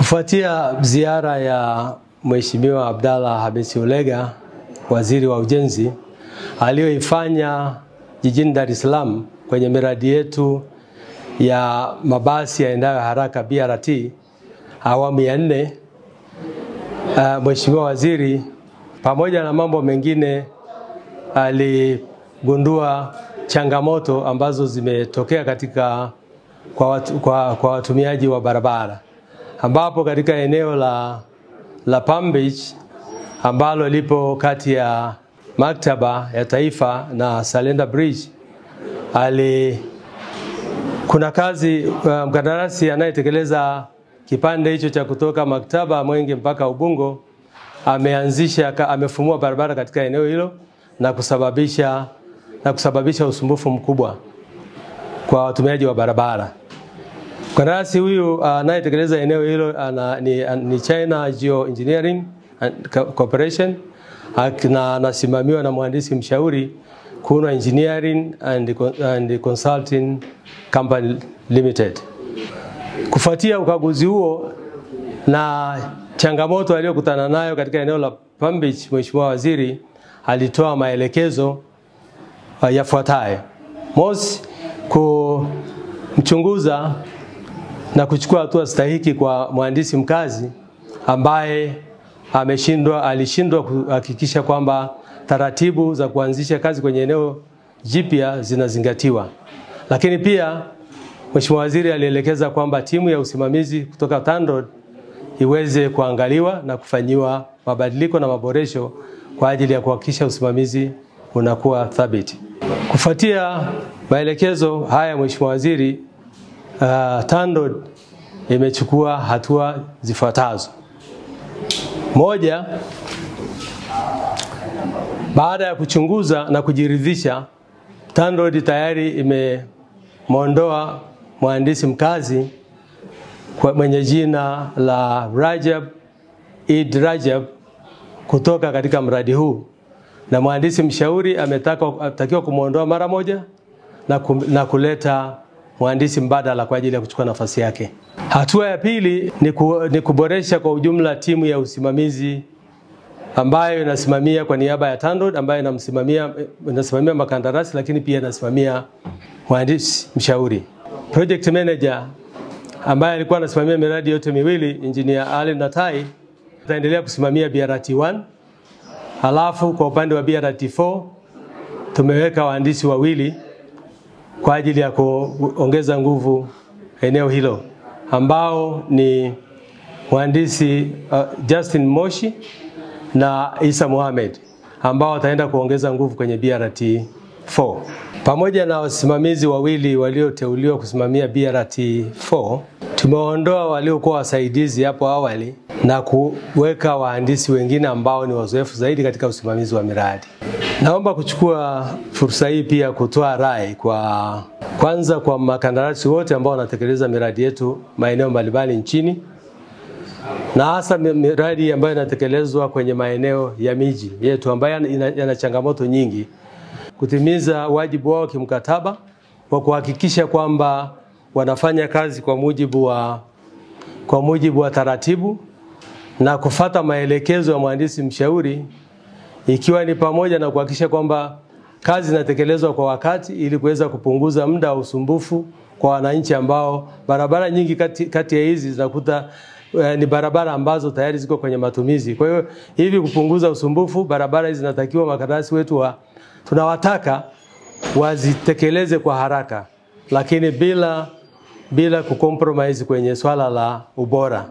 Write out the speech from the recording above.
Kufuatia ziara ya Mheshimiwa Abdalla Hamisi Ulega, Waziri wa Ujenzi, aliyoifanya jijini Dar es Salaam kwenye miradi yetu ya mabasi yaendayo haraka BRT awamu ya 4, Mheshimiwa Waziri pamoja na mambo mengine aligundua changamoto ambazo zimetokea katika kwa watumiaji wa barabara, ambapo katika eneo la Palm Beach ambalo lipo kati ya Maktaba ya Taifa na Salenda Bridge, kuna kazi mkandarasi anayetekeleza kipande hicho cha kutoka Maktaba Mwenge mpaka Ubungo amefumua barabara katika eneo hilo na kusababisha usumbufu mkubwa kwa watumiaji wa barabara. Mkandarasi huyu anayetekeleza eneo hilo ni China Geoengineering Corporation, na anasimamiwa na mhandisi mshauri Kuno Engineering and Consulting Company Limited. Kufuatia ukaguzi huo na changamoto aliyokutana nayo katika eneo la Palm Beach, Mheshimiwa Waziri alitoa maelekezo yafuatayo. Mosi, kumchunguza na kuchukua hatua stahiki kwa mhandisi mkazi ambaye alishindwa kuhakikisha kwamba taratibu za kuanzisha kazi kwenye eneo jipya zinazingatiwa. Lakini pia Mheshimiwa Waziri alielekeza kwamba timu ya usimamizi kutoka TANROADS iweze kuangaliwa na kufanyiwa mabadiliko na maboresho kwa ajili ya kuhakikisha usimamizi unakuwa thabiti. Kufuatia maelekezo haya Mheshimiwa Waziri, TANROADS imechukua hatua zifuatazo. Moja, baada ya kuchunguza na kujiridhisha, TANROADS tayari imemondoa mhandisi mkazi mwenye jina la Rajab Rajab kutoka katika mradi huu, na mhandisi mshauri ametakiwa kumuondoa mara moja na kuleta mhandisi mbadala kwa ajili ya kuchukua nafasi yake. Hatua ya pili ni kuboresha kwa ujumla timu ya usimamizi ambayo inasimamia kwa niaba ya TANROADS, ambayo inasimamia makandarasi, lakini pia inasimamia mhandisi mshauri. Project manager ambaye alikuwa anasimamia miradi yote miwili, Engineer Ali Natai, ataendelea kusimamia BRT1. Halafu kwa upande wa BRT4 tumeweka wahandisi wawili kwa ajili ya kuongeza nguvu eneo hilo, ambao ni mhandisi Justin Moshi na Isa Mohamed, ambao wataenda kuongeza nguvu kwenye BRT4. Pamoja na wasimamizi wawili walioteuliwa kusimamia BRT4, tumeondoa waliokuwa wasaidizi hapo awali na kuweka wahandisi wengine ambao ni wazoefu zaidi katika usimamizi wa miradi. Naomba kuchukua fursa hii pia kutoa rai kwanza kwa makandarasi wote ambao wanatekeleza miradi yetu maeneo mbalimbali nchini, na hasa miradi ambayo inatekelezwa kwenye maeneo ya miji yetu ambayo yana changamoto nyingi, kutimiza wajibu wao kimkataba wa kuhakikisha kwamba wanafanya kazi kwa mujibu wa taratibu na kufuata maelekezo ya mhandisi mshauri, ikiwa ni pamoja na kuhakikisha kwamba kazi inatekelezwa kwa wakati ili kuweza kupunguza muda wa usumbufu kwa wananchi ambao barabara nyingi kati ya hizi zinakuta ni barabara ambazo tayari ziko kwenye matumizi. Kwa hiyo hivi kupunguza usumbufu, barabara hizi zinatakiwa makandarasi wetu tunawataka wazitekeleze kwa haraka, lakini bila kucompromise kwenye swala la ubora.